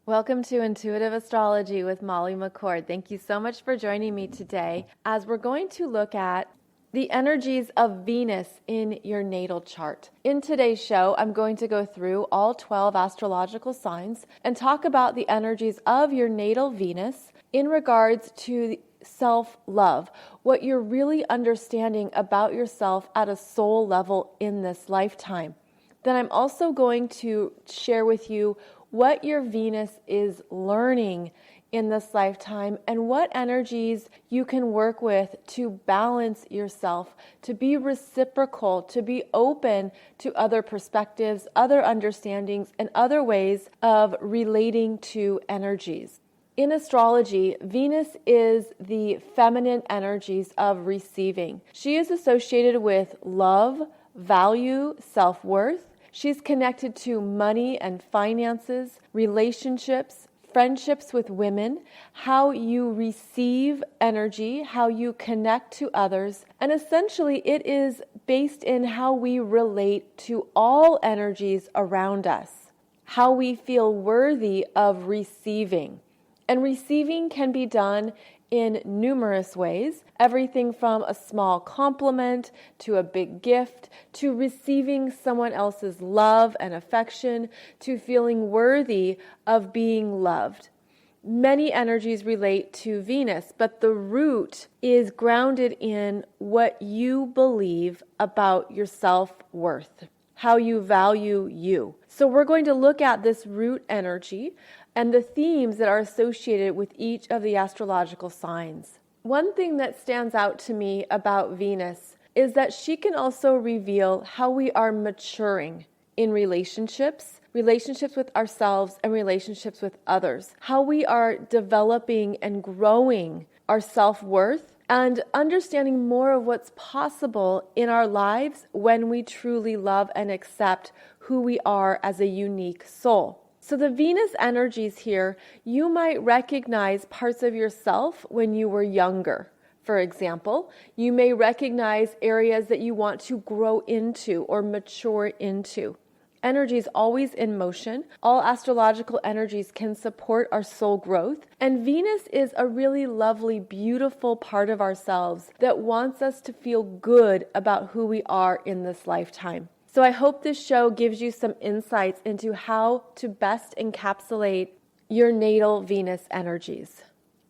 Welcome to Intuitive Astrology with Molly McCord. Thank you so much for joining me today as we're going to look at the energies of Venus in your natal chart. In today's show, I'm going to go through all 12 astrological signs and talk about the energies of your natal Venus in regards to self-love, what you're really understanding about yourself at a soul level in this lifetime. Then I'm also going to share with you what your Venus is learning in this lifetime and what energies you can work with to balance yourself, to be reciprocal, to be open to other perspectives, other understandings, and other ways of relating to energies. In astrology, Venus is the feminine energies of receiving. She is associated with love, value, self-worth. She's connected to money and finances, relationships, friendships with women, how you receive energy, how you connect to others, and essentially it is based in how we relate to all energies around us, how we feel worthy of receiving. And receiving can be done in numerous ways, everything from a small compliment to a big gift, to receiving someone else's love and affection, to feeling worthy of being loved. Many energies relate to Venus, but the root is grounded in what you believe about your self-worth, how you value you. So we're going to look at this root energy and the themes that are associated with each of the astrological signs. One thing that stands out to me about Venus is that she can also reveal how we are maturing in relationships with ourselves and relationships with others, how we are developing and growing our self-worth and understanding more of what's possible in our lives when we truly love and accept who we are as a unique soul. So the Venus energies here, you might recognize parts of yourself when you were younger. For example, you may recognize areas that you want to grow into or mature into. Energy is always in motion. All astrological energies can support our soul growth. And Venus is a really lovely, beautiful part of ourselves that wants us to feel good about who we are in this lifetime. So I hope this show gives you some insights into how to best encapsulate your natal Venus energies.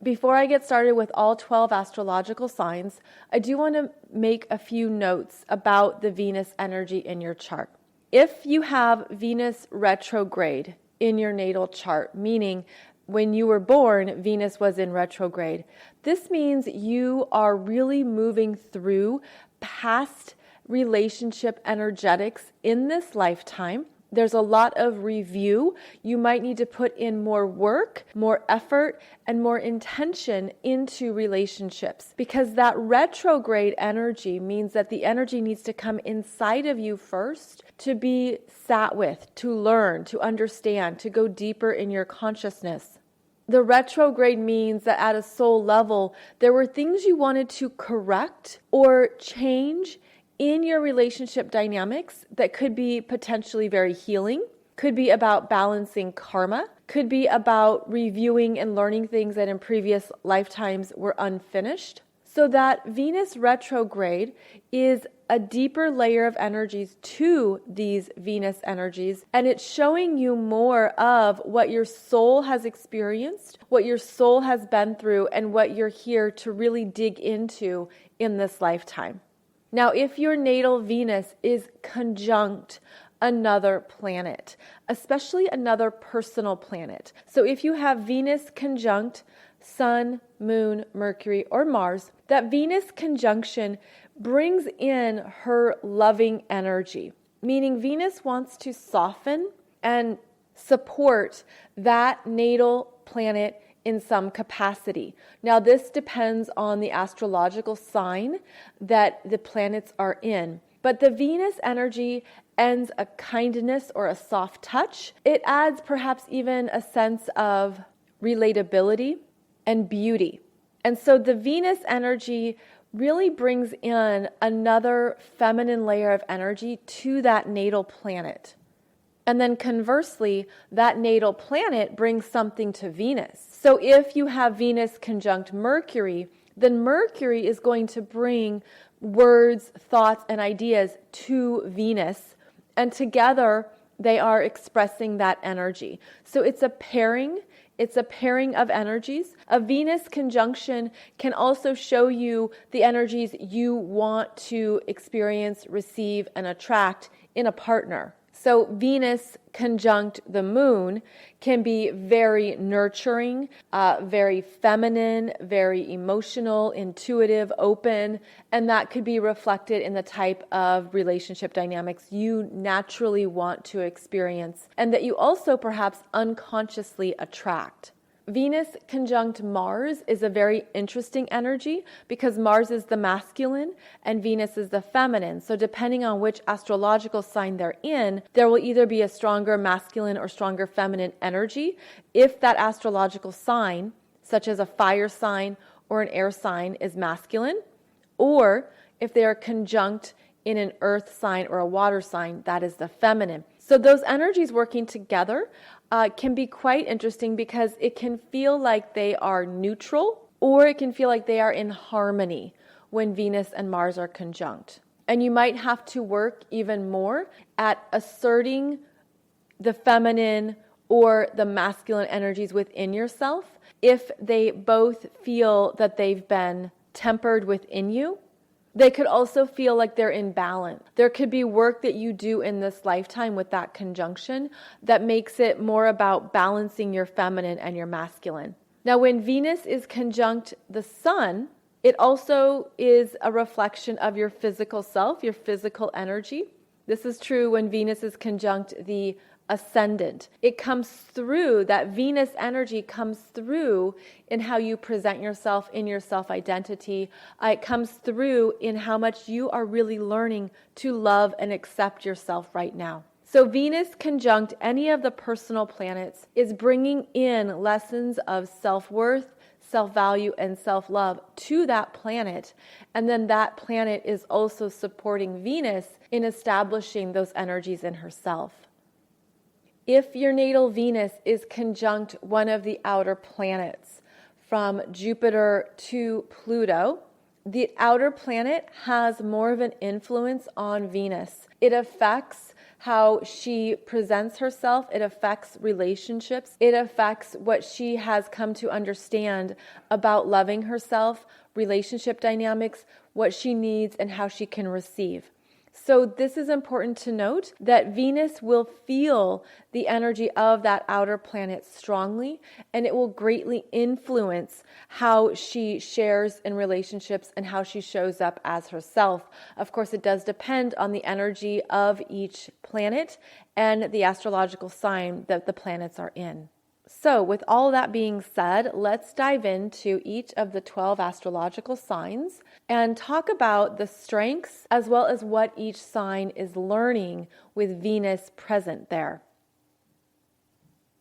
Before I get started with all 12 astrological signs, I do want to make a few notes about the Venus energy in your chart. If you have Venus retrograde in your natal chart, meaning when you were born, Venus was in retrograde, this means you are really moving through past relationship energetics in this lifetime. There's a lot of review. You might need to put in more work, more effort, and more intention into relationships because that retrograde energy means that the energy needs to come inside of you first to be sat with, to learn, to understand, to go deeper in your consciousness. The retrograde means that at a soul level, there were things you wanted to correct or change in your relationship dynamics that could be potentially very healing, could be about balancing karma, could be about reviewing and learning things that in previous lifetimes were unfinished. So that Venus retrograde is a deeper layer of energies to these Venus energies, and it's showing you more of what your soul has experienced, what your soul has been through, and what you're here to really dig into in this lifetime. Now, if your natal Venus is conjunct another planet, especially another personal planet. So if you have Venus conjunct Sun, Moon, Mercury, or Mars, that Venus conjunction brings in her loving energy, meaning Venus wants to soften and support that natal planet in some capacity. Now, this depends on the astrological sign that the planets are in. But the Venus energy ends a kindness or a soft touch. It adds perhaps even a sense of relatability and beauty. And so the Venus energy really brings in another feminine layer of energy to that natal planet. And then conversely, that natal planet brings something to Venus. So if you have Venus conjunct Mercury, then Mercury is going to bring words, thoughts, and ideas to Venus. And together, they are expressing that energy. So it's a pairing. It's a pairing of energies. A Venus conjunction can also show you the energies you want to experience, receive, and attract in a partner. So Venus conjunct the moon can be very nurturing, very feminine, very emotional, intuitive, open, and that could be reflected in the type of relationship dynamics you naturally want to experience and that you also perhaps unconsciously attract. Venus conjunct Mars is a very interesting energy because Mars is the masculine and Venus is the feminine. So depending on which astrological sign they're in, there will either be a stronger masculine or stronger feminine energy if that astrological sign, such as a fire sign or an air sign, is masculine, or if they are conjunct in an earth sign or a water sign, that is the feminine. So those energies working together can be quite interesting because it can feel like they are neutral or it can feel like they are in harmony when Venus and Mars are conjunct. And you might have to work even more at asserting the feminine or the masculine energies within yourself if they both feel that they've been tempered within you. They could also feel like they're in balance. There could be work that you do in this lifetime with that conjunction that makes it more about balancing your feminine and your masculine. Now, when Venus is conjunct the sun, it also is a reflection of your physical self, your physical energy. This is true when Venus is conjunct the ascendant. It comes through, that Venus energy comes through in how you present yourself, in your self-identity. It comes through in how much you are really learning to love and accept yourself right now. So Venus conjunct any of the personal planets is bringing in lessons of self-worth, self-value, and self-love to that planet. And then that planet is also supporting Venus in establishing those energies in herself. If your natal Venus is conjunct one of the outer planets, from Jupiter to Pluto, the outer planet has more of an influence on Venus. It affects how she presents herself. It affects relationships. It affects what she has come to understand about loving herself, relationship dynamics, what she needs, and how she can receive. So this is important to note that Venus will feel the energy of that outer planet strongly, and it will greatly influence how she shares in relationships and how she shows up as herself. Of course, it does depend on the energy of each planet and the astrological sign that the planets are in. So with all that being said, let's dive into each of the 12 astrological signs and talk about the strengths as well as what each sign is learning with Venus present there.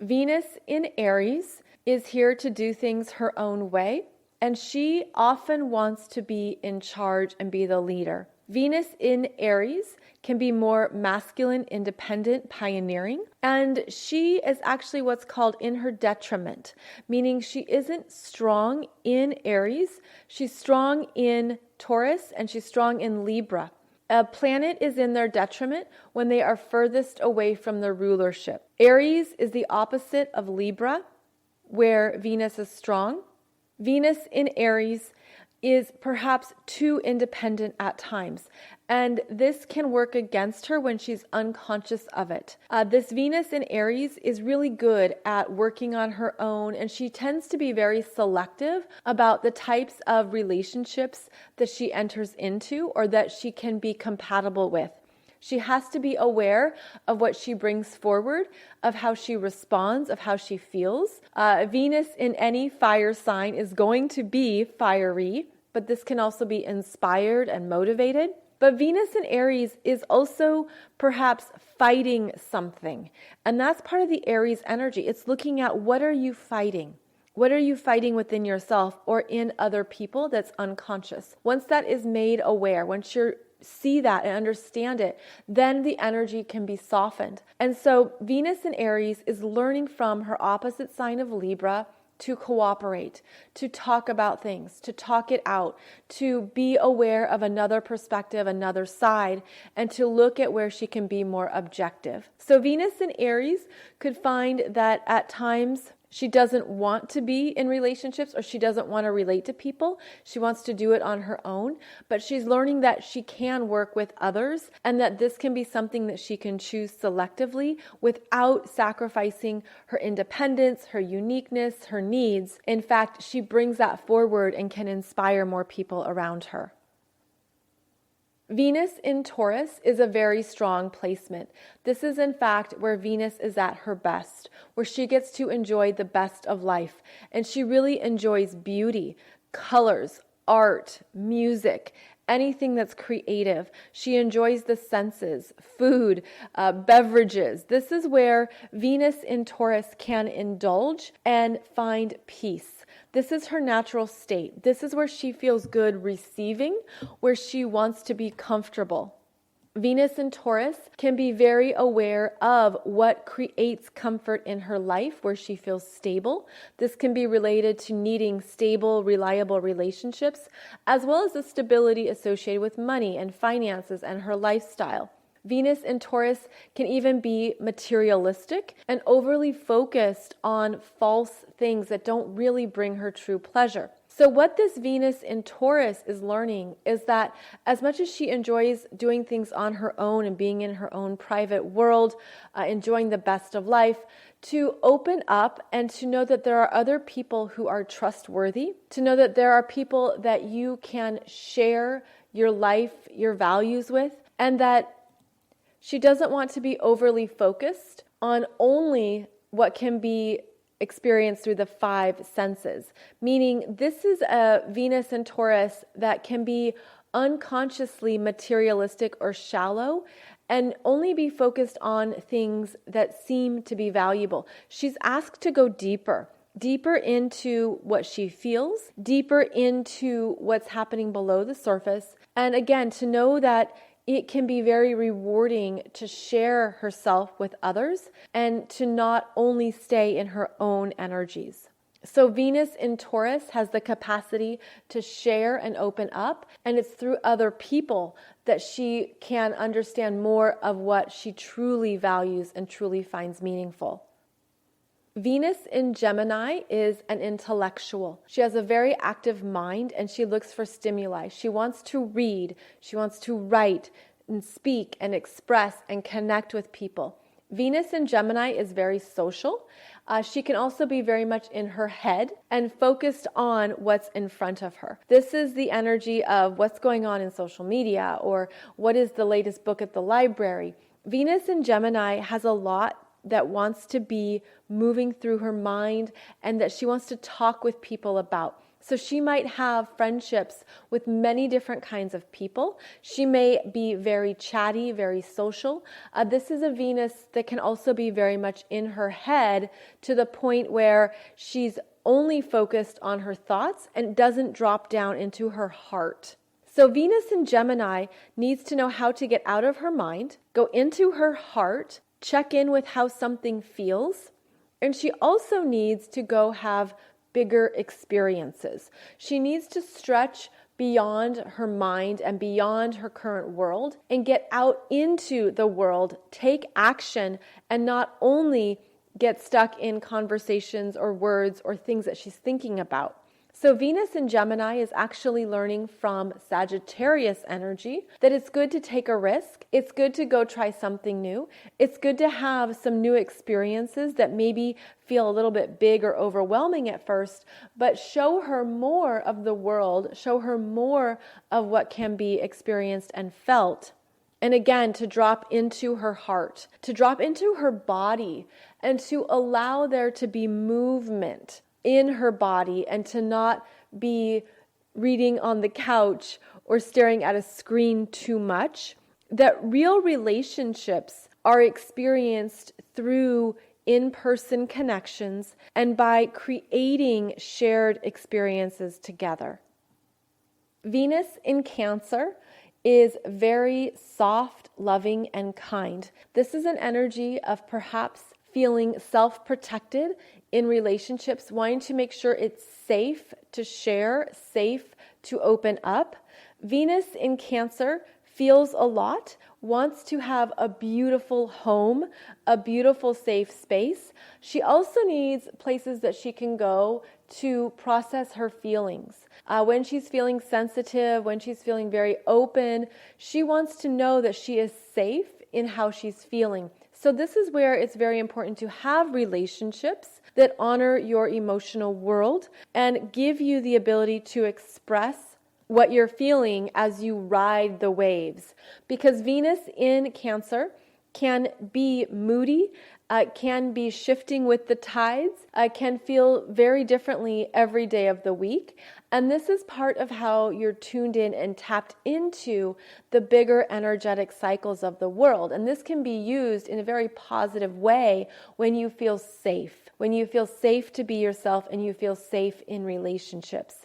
Venus in Aries is here to do things her own way, and she often wants to be in charge and be the leader. Venus in Aries can be more masculine, independent, pioneering, and she is actually what's called in her detriment, meaning she isn't strong in Aries, she's strong in Taurus, and she's strong in Libra. A planet is in their detriment when they are furthest away from the rulership. Aries is the opposite of Libra, where Venus is strong. Venus in Aries is perhaps too independent at times, and this can work against her when she's unconscious of it. This Venus in Aries is really good at working on her own, and she tends to be very selective about the types of relationships that she enters into or that she can be compatible with. She has to be aware of what she brings forward, of how she responds, of how she feels. Venus in any fire sign is going to be fiery, but this can also be inspired and motivated. But Venus in Aries is also perhaps fighting something. And that's part of the Aries energy. It's looking at what are you fighting? What are you fighting within yourself or in other people that's unconscious? Once that is made aware, once you're see that and understand it, then the energy can be softened. And so Venus in Aries is learning from her opposite sign of Libra to cooperate, to talk about things, to talk it out, to be aware of another perspective, another side, and to look at where she can be more objective. So Venus in Aries could find that at times she doesn't want to be in relationships, or she doesn't want to relate to people. She wants to do it on her own, but she's learning that she can work with others and that this can be something that she can choose selectively without sacrificing her independence, her uniqueness, her needs. In fact, she brings that forward and can inspire more people around her. Venus in Taurus is a very strong placement. This is in fact where Venus is at her best, where she gets to enjoy the best of life. And she really enjoys beauty, colors, art, music, anything that's creative. She enjoys the senses, food, beverages. This is where Venus in Taurus can indulge and find peace. This is her natural state. This is where she feels good receiving, where she wants to be comfortable. Venus in Taurus can be very aware of what creates comfort in her life, where she feels stable. This can be related to needing stable, reliable relationships, as well as the stability associated with money and finances and her lifestyle. Venus in Taurus can even be materialistic and overly focused on false things that don't really bring her true pleasure. So what this Venus in Taurus is learning is that as much as she enjoys doing things on her own and being in her own private world, enjoying the best of life, to open up and to know that there are other people who are trustworthy, to know that there are people that you can share your life, your values with, and that she doesn't want to be overly focused on only what can be experienced through the five senses. Meaning this is a Venus in Taurus that can be unconsciously materialistic or shallow and only be focused on things that seem to be valuable. She's asked to go deeper into what she feels, deeper into what's happening below the surface. And again, to know that it can be very rewarding to share herself with others and to not only stay in her own energies. So Venus in Taurus has the capacity to share and open up, and it's through other people that she can understand more of what she truly values and truly finds meaningful. Venus in Gemini is an intellectual. She has a very active mind and she looks for stimuli. She wants to read, she wants to write and speak and express and connect with people. Venus in Gemini is very social. She can also be very much in her head and focused on what's in front of her. This is the energy of what's going on in social media or what is the latest book at the library. Venus in Gemini has a lot that wants to be moving through her mind and that she wants to talk with people about. So she might have friendships with many different kinds of people. She may be very chatty, very social. This is a Venus that can also be very much in her head to the point where she's only focused on her thoughts and doesn't drop down into her heart. So Venus in Gemini needs to know how to get out of her mind, go into her heart, check in with how something feels, and she also needs to go have bigger experiences. She needs to stretch beyond her mind and beyond her current world and get out into the world, take action, and not only get stuck in conversations or words or things that she's thinking about. So Venus in Gemini is actually learning from Sagittarius energy that it's good to take a risk. It's good to go try something new. It's good to have some new experiences that maybe feel a little bit big or overwhelming at first, but show her more of the world, show her more of what can be experienced and felt. And again, to drop into her heart, to drop into her body, and to allow there to be movement in her body and to not be reading on the couch or staring at a screen too much. That real relationships are experienced through in-person connections and by creating shared experiences together. Venus in Cancer is very soft, loving, and kind. This is an energy of perhaps feeling self-protected in relationships, wanting to make sure it's safe to share, safe to open up. Venus in Cancer feels a lot, wants to have a beautiful home, a beautiful safe space. She also needs places that she can go to process her feelings. When she's feeling sensitive, when she's feeling very open, she wants to know that she is safe in how she's feeling. So this is where it's very important to have relationships that honor your emotional world and give you the ability to express what you're feeling as you ride the waves. Because Venus in Cancer can be moody, can be shifting with the tides, can feel very differently every day of the week. And this is part of how you're tuned in and tapped into the bigger energetic cycles of the world. And this can be used in a very positive way when you feel safe to be yourself and you feel safe in relationships.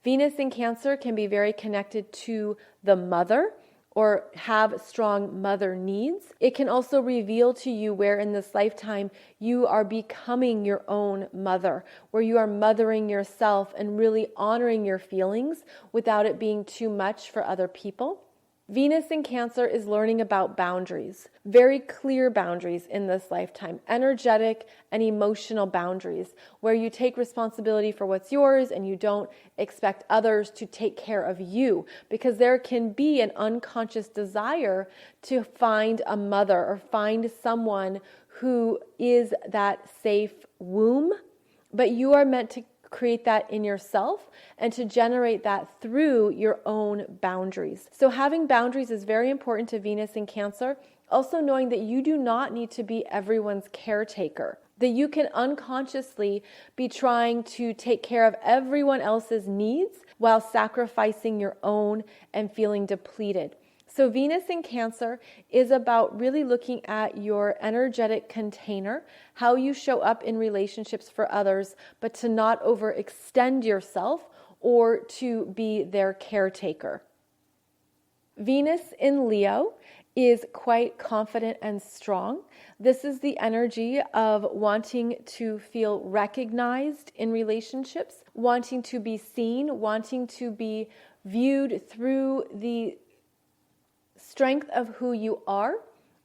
Venus in Cancer can be very connected to the mother or have strong mother needs. It can also reveal to you where in this lifetime you are becoming your own mother, where you are mothering yourself and really honoring your feelings without it being too much for other people. Venus in Cancer is learning about boundaries, very clear boundaries in this lifetime, energetic and emotional boundaries, where you take responsibility for what's yours and you don't expect others to take care of you, because there can be an unconscious desire to find a mother or find someone who is that safe womb, but you are meant to create that in yourself and to generate that through your own boundaries. So having boundaries is very important to Venus in Cancer. Also knowing that you do not need to be everyone's caretaker, that you can unconsciously be trying to take care of everyone else's needs while sacrificing your own and feeling depleted. So Venus in Cancer is about really looking at your energetic container, how you show up in relationships for others, but to not overextend yourself or to be their caretaker. Venus in Leo is quite confident and strong. This is the energy of wanting to feel recognized in relationships, wanting to be seen, wanting to be viewed through the strength of who you are,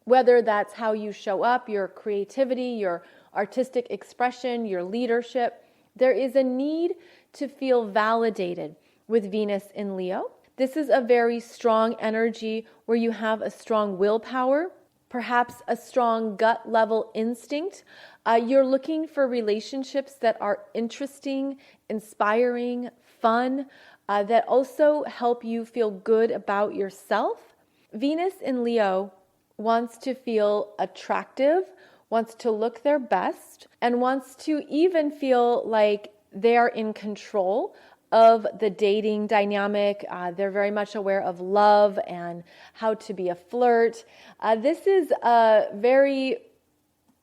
whether that's how you show up, your creativity, your artistic expression, your leadership. There is a need to feel validated with Venus in Leo. This is a very strong energy where you have a strong willpower, perhaps a strong gut level instinct. You're looking for relationships that are interesting, inspiring, fun, that also help you feel good about yourself. Venus in Leo wants to feel attractive, wants to look their best, and wants to even feel like they are in control of the dating dynamic. They're very much aware of love and how to be a flirt. This is a very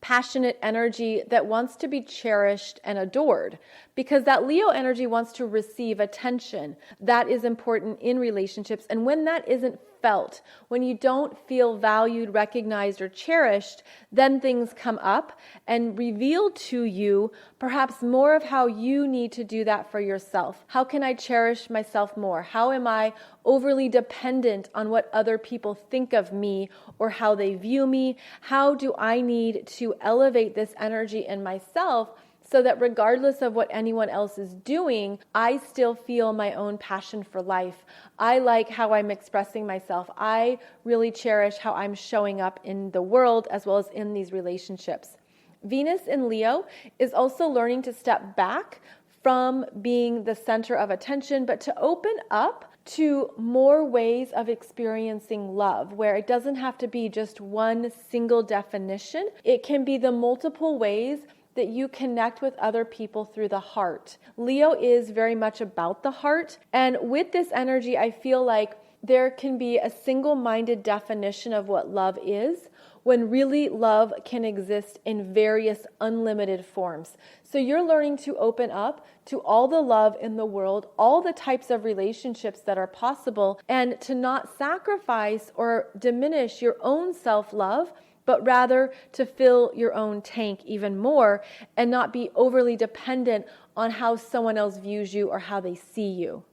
passionate energy that wants to be cherished and adored, because that Leo energy wants to receive attention. That is important in relationships. And when that isn't felt, when you don't feel valued, recognized, or cherished, then things come up and reveal to you perhaps more of how you need to do that for yourself. How can I cherish myself more? How am I overly dependent on what other people think of me or how they view me? How do I need to elevate this energy in myself so that regardless of what anyone else is doing, I still feel my own passion for life? I like how I'm expressing myself. I really cherish how I'm showing up in the world as well as in these relationships. Venus in Leo is also learning to step back from being the center of attention, but to open up to more ways of experiencing love, where it doesn't have to be just one single definition. It can be the multiple ways that you connect with other people through the heart. Leo is very much about the heart. And with this energy, I feel like there can be a single-minded definition of what love is, when really love can exist in various unlimited forms. So you're learning to open up to all the love in the world, all the types of relationships that are possible, and to not sacrifice or diminish your own self-love, but rather to fill your own tank even more and not be overly dependent on how someone else views you or how they see you.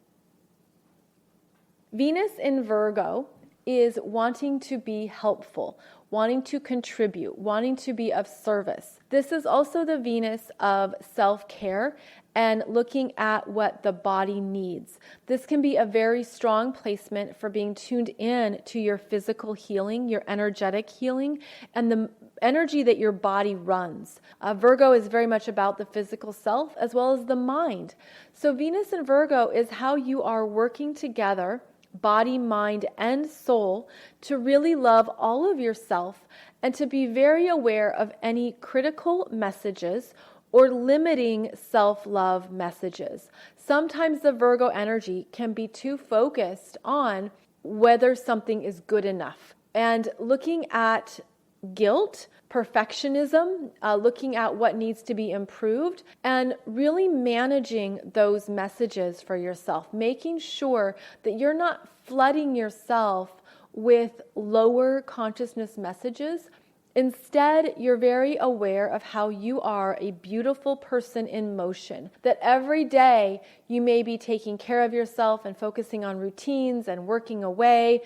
Venus in Virgo is wanting to be helpful, wanting to contribute, wanting to be of service. This is also the Venus of self-care and looking at what the body needs. This can be a very strong placement for being tuned in to your physical healing, your energetic healing, and the energy that your body runs. Virgo is very much about the physical self as well as the mind. So Venus in Virgo is how you are working together, body, mind, and soul, to really love all of yourself and to be very aware of any critical messages or limiting self-love messages. Sometimes the Virgo energy can be too focused on whether something is good enough. And looking at guilt, perfectionism, looking at what needs to be improved, and really managing those messages for yourself, making sure that you're not flooding yourself with lower consciousness messages. Instead, you're very aware of how you are a beautiful person in motion, that every day you may be taking care of yourself and focusing on routines and working away,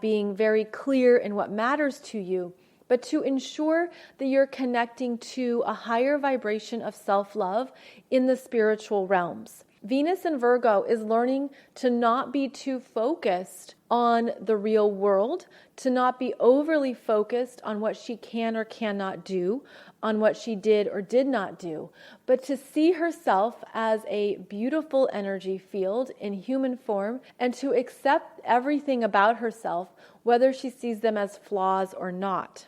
being very clear in what matters to you, but to ensure that you're connecting to a higher vibration of self-love in the spiritual realms. Venus in Virgo is learning to not be too focused on the real world, to not be overly focused on what she can or cannot do, on what she did or did not do, but to see herself as a beautiful energy field in human form and to accept everything about herself, whether she sees them as flaws or not.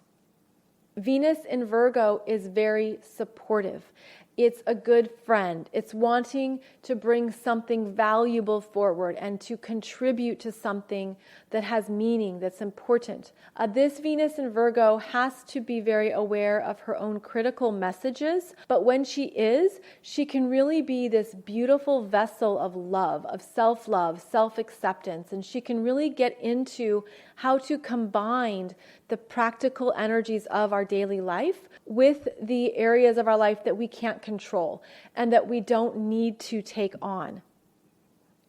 Venus in Virgo is very supportive. It's a good friend. It's wanting to bring something valuable forward and to contribute to something that has meaning, that's important. This Venus in Virgo has to be very aware of her own critical messages, but when she can really be this beautiful vessel of love, of self-love, self-acceptance, and she can really get into how to combine the practical energies of our daily life with the areas of our life that we can't control and that we don't need to take on.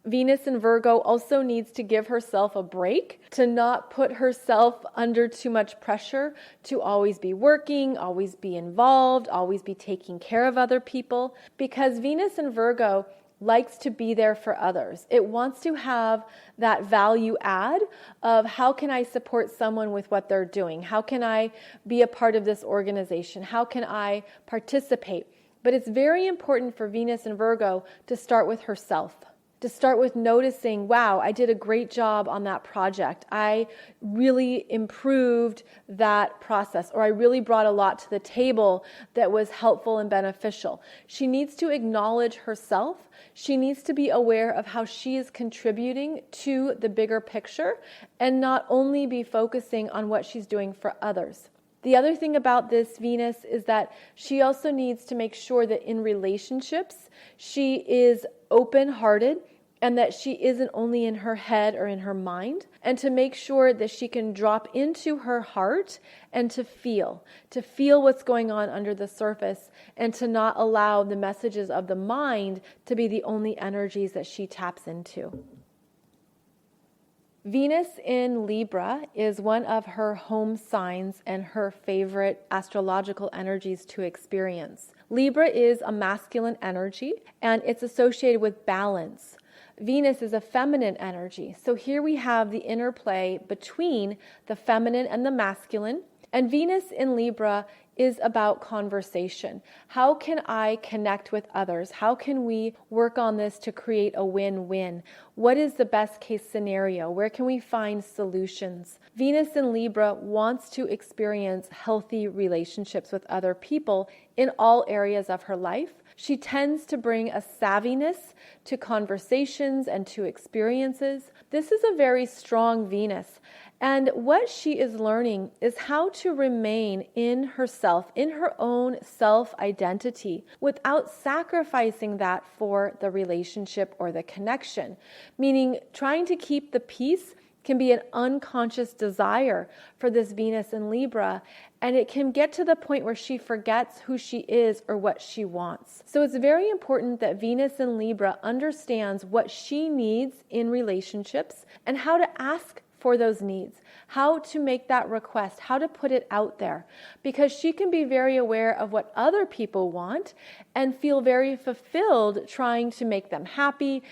Venus in Virgo also needs to give herself a break, to not put herself under too much pressure, to always be working, always be involved, always be taking care of other people, because Venus in Virgo likes to be there for others. It wants to have that value add of how can I support someone with what they're doing? How can I be a part of this organization? How can I participate? But it's very important for Venus in Virgo to start with herself. To start with noticing, wow, I did a great job on that project. I really improved that process, or I really brought a lot to the table that was helpful and beneficial. She needs to acknowledge herself. She needs to be aware of how she is contributing to the bigger picture and not only be focusing on what she's doing for others. The other thing about this Venus is that she also needs to make sure that in relationships, she is open-hearted and that she isn't only in her head or in her mind, and to make sure that she can drop into her heart and to feel what's going on under the surface and to not allow the messages of the mind to be the only energies that she taps into. Venus in Libra is one of her home signs and her favorite astrological energies to experience. Libra is a masculine energy and it's associated with balance. Venus is a feminine energy. So here we have the interplay between the feminine and the masculine. And Venus in Libra is about conversation. How can I connect with others? How can we work on this to create a win-win? What is the best case scenario? Where can we find solutions? Venus in Libra wants to experience healthy relationships with other people in all areas of her life. She tends to bring a savviness to conversations and to experiences. This is a very strong Venus. And what she is learning is how to remain in herself, in her own self-identity, without sacrificing that for the relationship or the connection. Meaning, trying to keep the peace can be an unconscious desire for this Venus in Libra, and it can get to the point where she forgets who she is or what she wants. So it's very important that Venus in Libra understands what she needs in relationships and how to ask for those needs, how to make that request, how to put it out there, because she can be very aware of what other people want and feel very fulfilled trying to make them happy,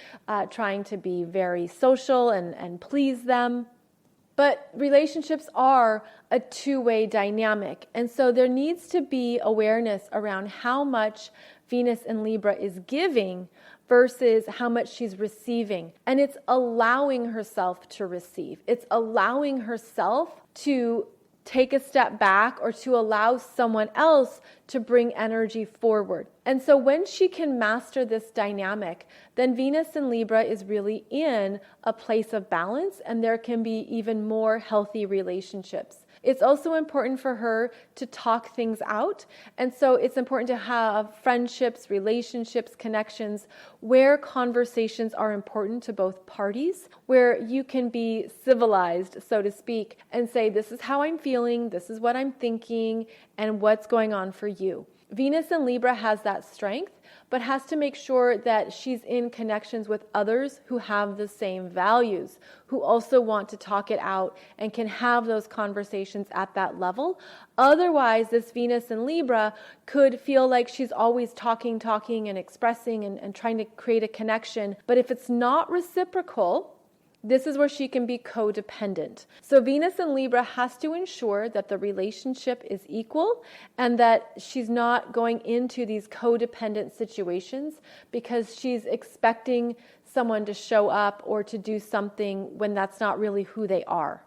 trying to be very social and please them. But relationships are a two-way dynamic, and so there needs to be awareness around how much Venus in Libra is giving versus how much she's receiving. And it's allowing herself to receive. It's allowing herself to take a step back or to allow someone else to bring energy forward. And so when she can master this dynamic, then Venus in Libra is really in a place of balance, and there can be even more healthy relationships. It's also important for her to talk things out. And so it's important to have friendships, relationships, connections where conversations are important to both parties, where you can be civilized, so to speak, and say, this is how I'm feeling, this is what I'm thinking, and what's going on for you. Venus in Libra has that strength, but has to make sure that she's in connections with others who have the same values, who also want to talk it out and can have those conversations at that level. Otherwise, this Venus in Libra could feel like she's always talking and expressing and trying to create a connection. But if it's not reciprocal, this is where she can be codependent. So Venus in Libra has to ensure that the relationship is equal and that she's not going into these codependent situations because she's expecting someone to show up or to do something when that's not really who they are.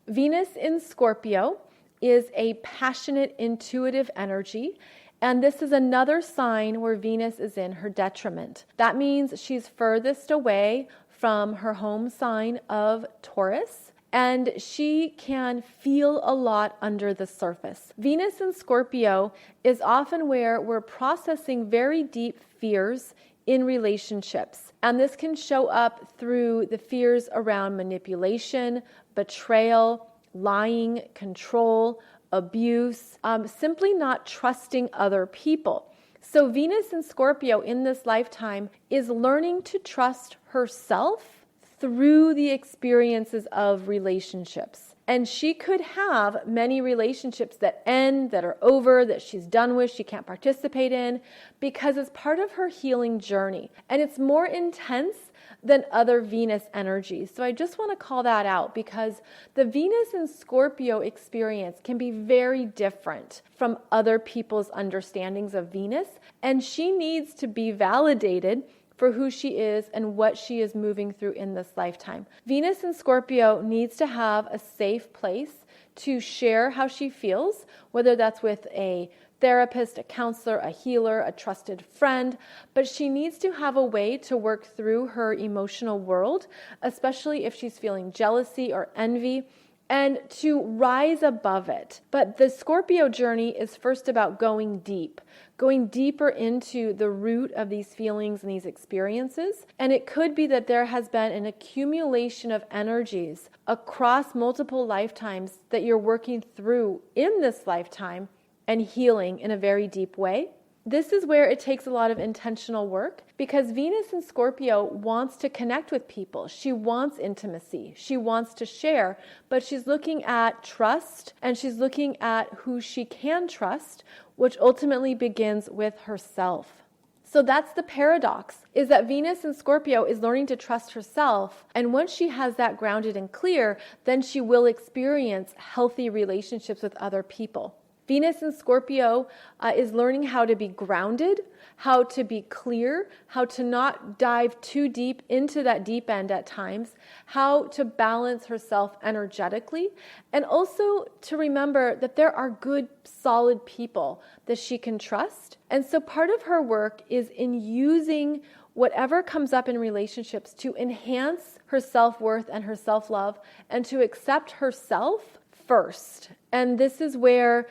Venus in Scorpio is a passionate, intuitive energy. And this is another sign where Venus is in her detriment. That means she's furthest away from her home sign of Taurus, and she can feel a lot under the surface. Venus in Scorpio is often where we're processing very deep fears in relationships. And this can show up through the fears around manipulation, betrayal, lying, control, abuse, simply not trusting other people. So Venus in Scorpio in this lifetime is learning to trust herself through the experiences of relationships. And she could have many relationships that end, that are over, that she's done with, she can't participate in, because it's part of her healing journey. And it's more intense than other Venus energies. So I just want to call that out because the Venus in Scorpio experience can be very different from other people's understandings of Venus, and she needs to be validated for who she is and what she is moving through in this lifetime. Venus in Scorpio needs to have a safe place to share how she feels, whether that's with a therapist, a counselor, a healer, a trusted friend, but she needs to have a way to work through her emotional world, especially if she's feeling jealousy or envy, and to rise above it. But the Scorpio journey is first about going deeper into the root of these feelings and these experiences. And it could be that there has been an accumulation of energies across multiple lifetimes that you're working through in this lifetime and healing in a very deep way. This is where it takes a lot of intentional work because Venus in Scorpio wants to connect with people. She wants intimacy. She wants to share, but she's looking at trust and she's looking at who she can trust, which ultimately begins with herself. So that's the paradox, is that Venus in Scorpio is learning to trust herself. And once she has that grounded and clear, then she will experience healthy relationships with other people. Venus in Scorpio is learning how to be grounded, how to be clear, how to not dive too deep into that deep end at times, how to balance herself energetically, and also to remember that there are good, solid people that she can trust. And so part of her work is in using whatever comes up in relationships to enhance her self-worth and her self-love and to accept herself first. And this is where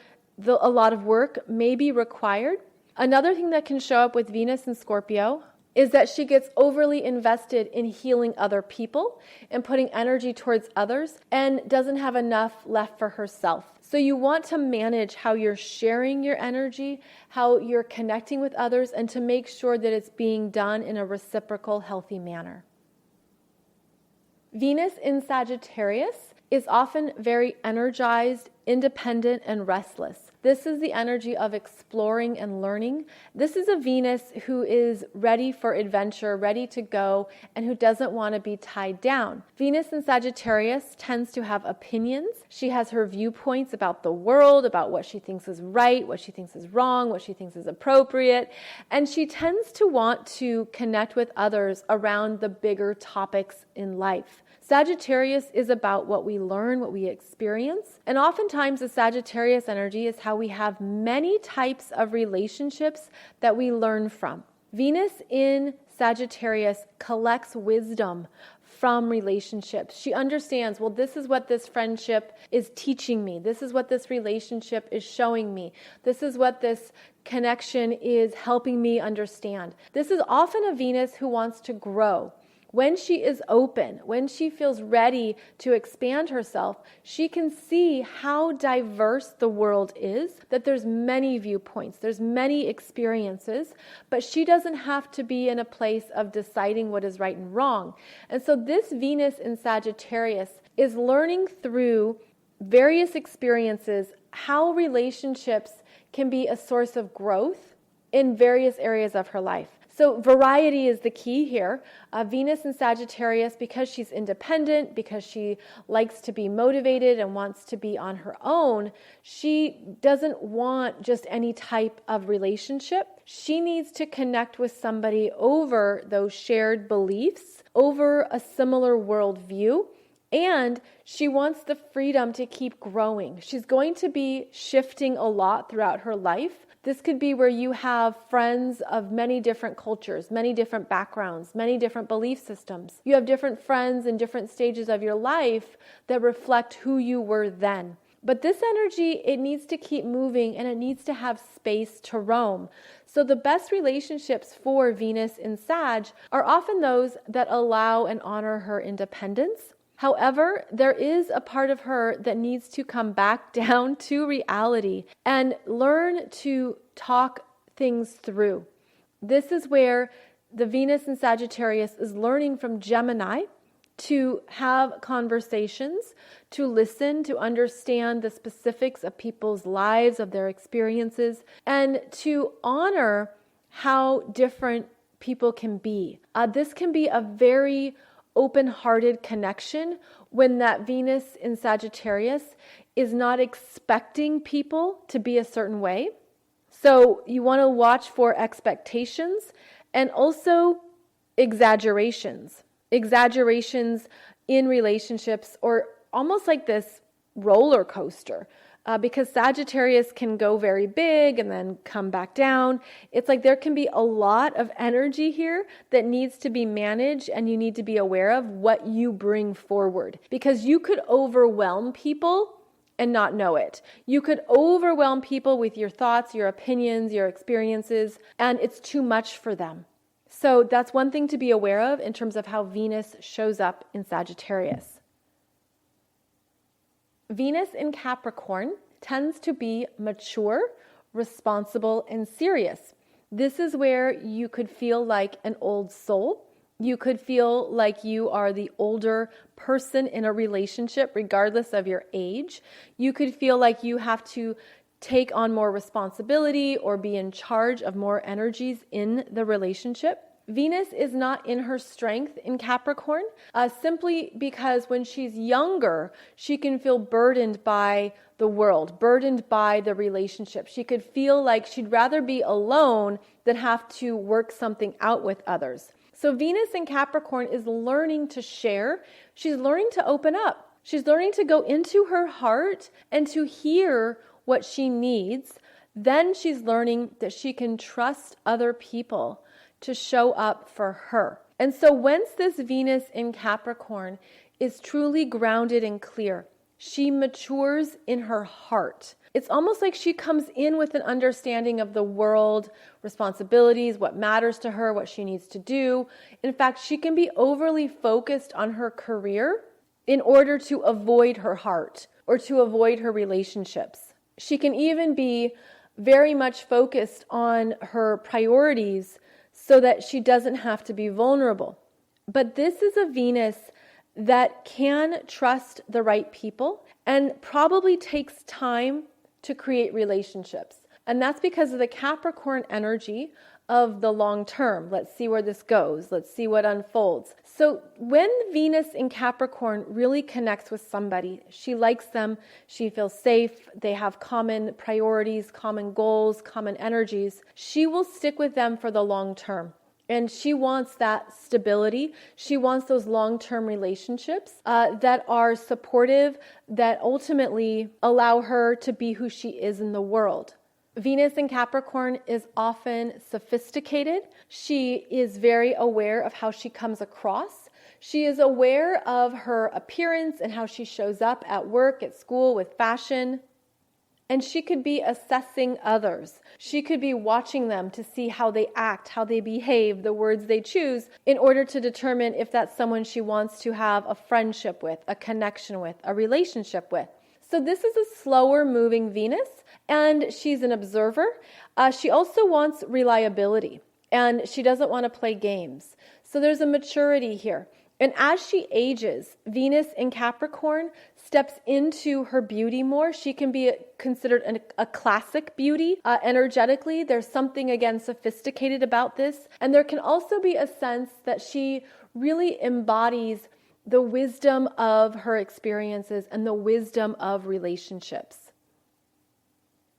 a lot of work may be required. Another thing that can show up with Venus in Scorpio is that she gets overly invested in healing other people and putting energy towards others and doesn't have enough left for herself. So you want to manage how you're sharing your energy, how you're connecting with others, and to make sure that it's being done in a reciprocal, healthy manner. Venus in Sagittarius is often very energized, independent, and restless. This is the energy of exploring and learning. This is a Venus who is ready for adventure, ready to go, and who doesn't want to be tied down. Venus in Sagittarius tends to have opinions. She has her viewpoints about the world, about what she thinks is right, what she thinks is wrong, what she thinks is appropriate, and she tends to want to connect with others around the bigger topics in life. Sagittarius is about what we learn, what we experience. And oftentimes the Sagittarius energy is how we have many types of relationships that we learn from. Venus in Sagittarius collects wisdom from relationships. She understands, well, this is what this friendship is teaching me. This is what this relationship is showing me. This is what this connection is helping me understand. This is often a Venus who wants to grow. When she is open, when she feels ready to expand herself, she can see how diverse the world is, that there's many viewpoints, there's many experiences, but she doesn't have to be in a place of deciding what is right and wrong. And so this Venus in Sagittarius is learning through various experiences how relationships can be a source of growth in various areas of her life. So variety is the key here. Venus in Sagittarius, because she's independent, because she likes to be motivated and wants to be on her own, she doesn't want just any type of relationship. She needs to connect with somebody over those shared beliefs, over a similar worldview, and she wants the freedom to keep growing. She's going to be shifting a lot throughout her life. This could be where you have friends of many different cultures, many different backgrounds, many different belief systems. You have different friends in different stages of your life that reflect who you were then. But this energy, it needs to keep moving and it needs to have space to roam. So the best relationships for Venus in Sag are often those that allow and honor her independence. However, there is a part of her that needs to come back down to reality and learn to talk things through. This is where the Venus in Sagittarius is learning from Gemini to have conversations, to listen, to understand the specifics of people's lives, of their experiences, and to honor how different people can be. This can be a very open-hearted connection when that Venus in Sagittarius is not expecting people to be a certain way. So you want to watch for expectations and also exaggerations in relationships, or almost like this roller coaster. Because Sagittarius can go very big and then come back down. It's like there can be a lot of energy here that needs to be managed, and you need to be aware of what you bring forward. Because you could overwhelm people and not know it. You could overwhelm people with your thoughts, your opinions, your experiences, and it's too much for them. So that's one thing to be aware of in terms of how Venus shows up in Sagittarius. Venus in Capricorn tends to be mature, responsible, and serious. This is where you could feel like an old soul. You could feel like you are the older person in a relationship, regardless of your age. You could feel like you have to take on more responsibility or be in charge of more energies in the relationship. Venus is not in her strength in Capricorn, simply because when she's younger, she can feel burdened by the world, burdened by the relationship. She could feel like she'd rather be alone than have to work something out with others. So Venus in Capricorn is learning to share. She's learning to open up. She's learning to go into her heart and to hear what she needs. Then she's learning that she can trust other people to show up for her. And so once this Venus in Capricorn is truly grounded and clear, she matures in her heart. It's almost like she comes in with an understanding of the world, responsibilities, what matters to her, what she needs to do. In fact, she can be overly focused on her career in order to avoid her heart or to avoid her relationships. She can even be very much focused on her priorities so that she doesn't have to be vulnerable. But this is a Venus that can trust the right people and probably takes time to create relationships. And that's because of the Capricorn energy of the long term. Let's see where this goes. Let's see what unfolds. So when Venus in Capricorn really connects with somebody, she likes them, she feels safe, they have common priorities, common goals, common energies, she will stick with them for the long term. And she wants that stability. She wants those long-term relationships that are supportive, that ultimately allow her to be who she is in the world. Venus in Capricorn is often sophisticated. She is very aware of how she comes across. She is aware of her appearance and how she shows up at work, at school, with fashion. And she could be assessing others. She could be watching them to see how they act, how they behave, the words they choose, in order to determine if that's someone she wants to have a friendship with, a connection with, a relationship with. So this is a slower moving Venus, and she's an observer. She also wants reliability, and she doesn't want to play games. So there's a maturity here. And as she ages, Venus in Capricorn steps into her beauty more. She can be considered a classic beauty. Energetically, there's something, again, sophisticated about this. And there can also be a sense that she really embodies the wisdom of her experiences and the wisdom of relationships.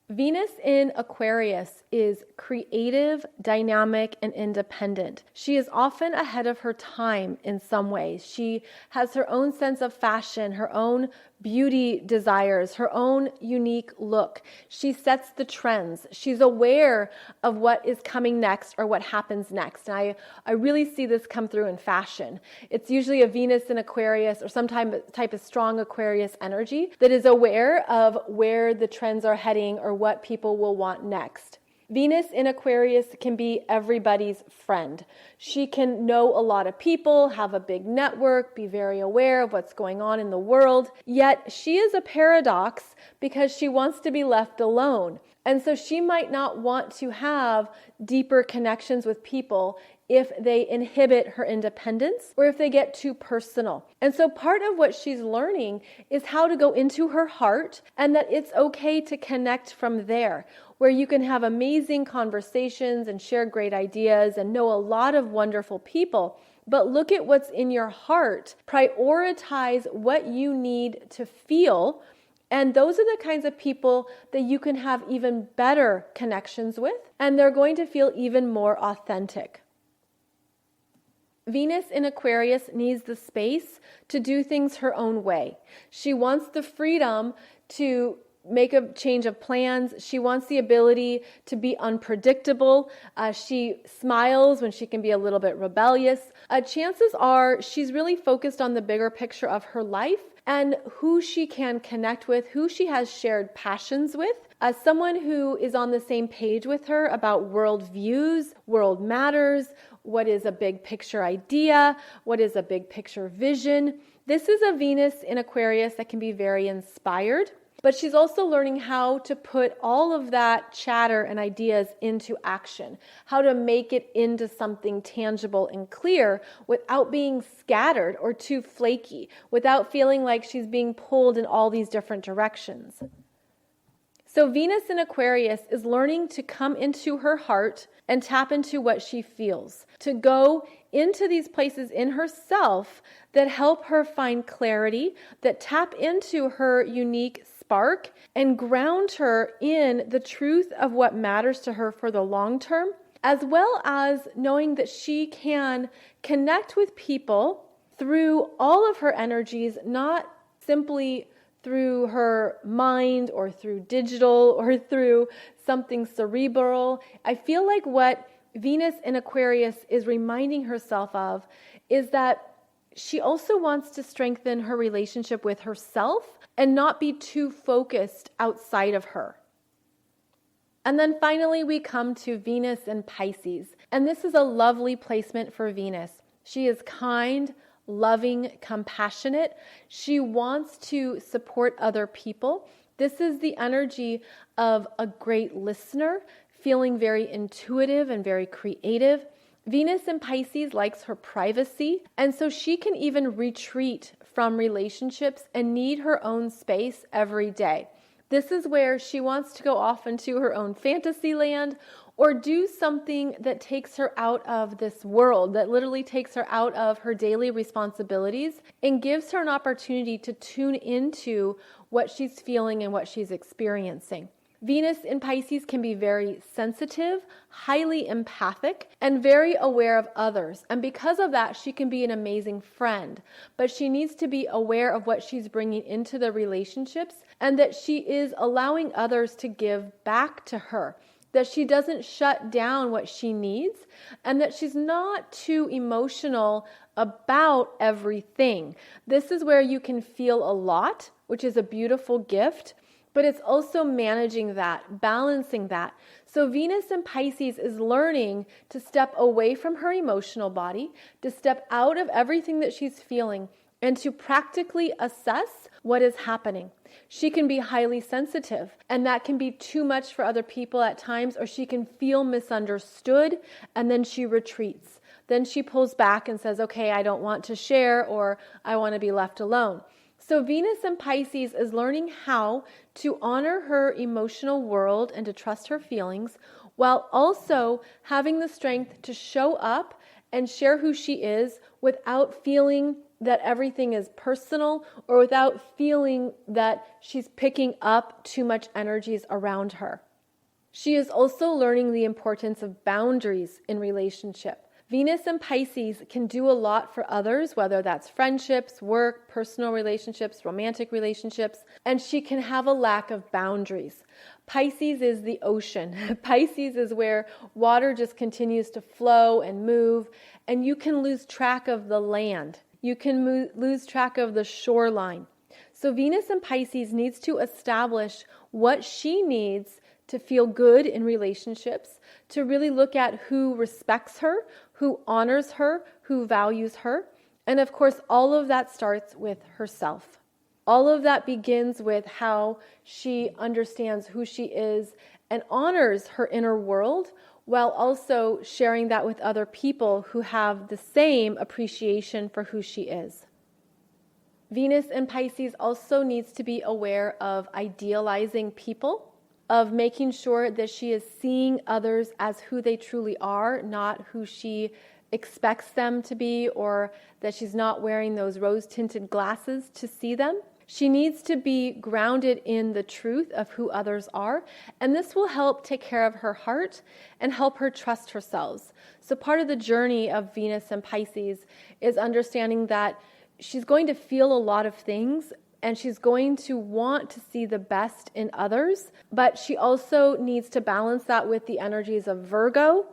Venus in Aquarius is creative, dynamic, and independent. She is often ahead of her time in some ways. She has her own sense of fashion, her own beauty desires, her own unique look. She sets the trends. She's aware of what is coming next or what happens next. And I really see this come through in fashion. It's usually a Venus in Aquarius or some type of strong Aquarius energy that is aware of where the trends are heading or what people will want next. Venus in Aquarius can be everybody's friend. She can know a lot of people, have a big network, be very aware of what's going on in the world. Yet she is a paradox because she wants to be left alone. And so she might not want to have deeper connections with people if they inhibit her independence or if they get too personal. And so part of what she's learning is how to go into her heart and that it's okay to connect from there, where you can have amazing conversations and share great ideas and know a lot of wonderful people. But look at what's in your heart. Prioritize what you need to feel. And those are the kinds of people that you can have even better connections with, and they're going to feel even more authentic. Venus in Aquarius needs the space to do things her own way. She wants the freedom to make a change of plans. She wants the ability to be unpredictable. She smiles when she can be a little bit rebellious. Chances are she's really focused on the bigger picture of her life and who she can connect with, who she has shared passions with. Someone who is on the same page with her about world views, world matters, what is a big picture idea, what is a big picture vision. This is a Venus in Aquarius that can be very inspired, but she's also learning how to put all of that chatter and ideas into action, how to make it into something tangible and clear without being scattered or too flaky, without feeling like she's being pulled in all these different directions. So Venus in Aquarius is learning to come into her heart and tap into what she feels, to go into these places in herself that help her find clarity, that tap into her unique spark and ground her in the truth of what matters to her for the long term, as well as knowing that she can connect with people through all of her energies, not simply through her mind or through digital or through something cerebral. I feel like what Venus in Aquarius is reminding herself of is that she also wants to strengthen her relationship with herself and not be too focused outside of her. And then finally, we come to Venus in Pisces. And this is a lovely placement for Venus. She is kind, loving, compassionate. She wants to support other people. This is the energy of a great listener, feeling very intuitive and very creative. Venus in Pisces likes her privacy, and so she can even retreat from relationships and need her own space every day. This is where she wants to go off into her own fantasy land or do something that takes her out of this world, that literally takes her out of her daily responsibilities and gives her an opportunity to tune into what she's feeling and what she's experiencing. Venus in Pisces can be very sensitive, highly empathic, and very aware of others. And because of that, she can be an amazing friend. But she needs to be aware of what she's bringing into the relationships and that she is allowing others to give back to her, that she doesn't shut down what she needs, and that she's not too emotional about everything. This is where you can feel a lot, which is a beautiful gift. But it's also managing that, balancing that. So Venus in Pisces is learning to step away from her emotional body, to step out of everything that she's feeling, and to practically assess what is happening. She can be highly sensitive, and that can be too much for other people at times, or she can feel misunderstood, and then she retreats. Then she pulls back and says, okay, I don't want to share, or I want to be left alone. So Venus in Pisces is learning how to honor her emotional world and to trust her feelings, while also having the strength to show up and share who she is without feeling that everything is personal or without feeling that she's picking up too much energies around her. She is also learning the importance of boundaries in relationship. Venus in Pisces can do a lot for others, whether that's friendships, work, personal relationships, romantic relationships, and she can have a lack of boundaries. Pisces is the ocean. Pisces is where water just continues to flow and move, and you can lose track of the land. You can lose track of the shoreline. So Venus in Pisces needs to establish what she needs to feel good in relationships, to really look at who respects her, who honors her, who values her. And of course, all of that starts with herself. All of that begins with how she understands who she is and honors her inner world, while also sharing that with other people who have the same appreciation for who she is. Venus in Pisces also needs to be aware of idealizing people, of making sure that she is seeing others as who they truly are, not who she expects them to be, or that she's not wearing those rose-tinted glasses to see them. She needs to be grounded in the truth of who others are, and this will help take care of her heart and help her trust herself. So part of the journey of Venus and Pisces is understanding that she's going to feel a lot of things, and she's going to want to see the best in others, but she also needs to balance that with the energies of Virgo,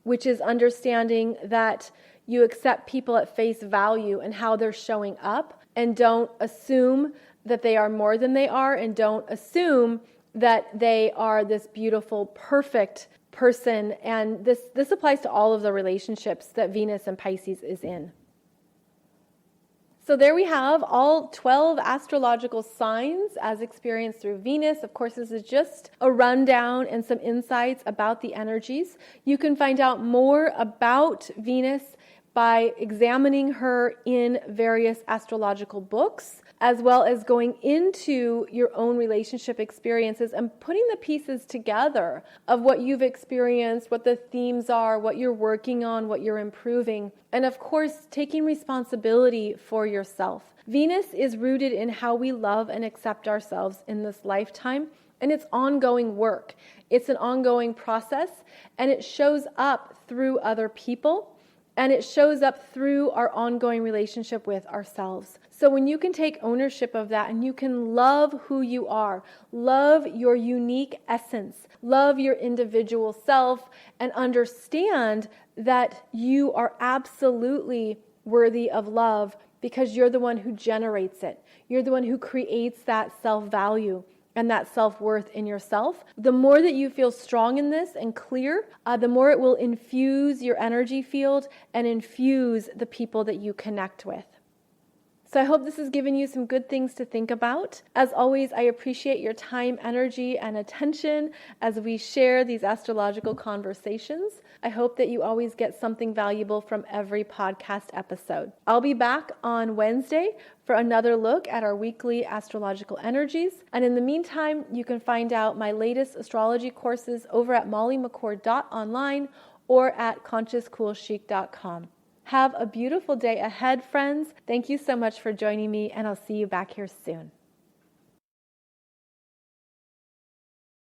which is understanding that you accept people at face value and how they're showing up, and don't assume that they are more than they are, and don't assume that they are this beautiful, perfect person. And this applies to all of the relationships that Venus and Pisces is in. So there we have all 12 astrological signs as experienced through Venus. Of course, this is just a rundown and some insights about the energies. You can find out more about Venus by examining her in various astrological books. as well as going into your own relationship experiences and putting the pieces together of what you've experienced, what the themes are, what you're working on, what you're improving, and of course, taking responsibility for yourself. Venus is rooted in how we love and accept ourselves in this lifetime, and it's ongoing work. It's an ongoing process, and it shows up through other people, and it shows up through our ongoing relationship with ourselves. So when you can take ownership of that and you can love who you are, love your unique essence, love your individual self, and understand that you are absolutely worthy of love because you're the one who generates it. You're the one who creates that self-value and that self-worth in yourself. The more that you feel strong in this and clear, the more it will infuse your energy field and infuse the people that you connect with. So I hope this has given you some good things to think about. As always, I appreciate your time, energy, and attention as we share these astrological conversations. I hope that you always get something valuable from every podcast episode. I'll be back on Wednesday for another look at our weekly astrological energies. And in the meantime, you can find out my latest astrology courses over at mollymccord.online or at consciouscoolchic.com. Have a beautiful day ahead, friends. Thank you so much for joining me, and I'll see you back here soon.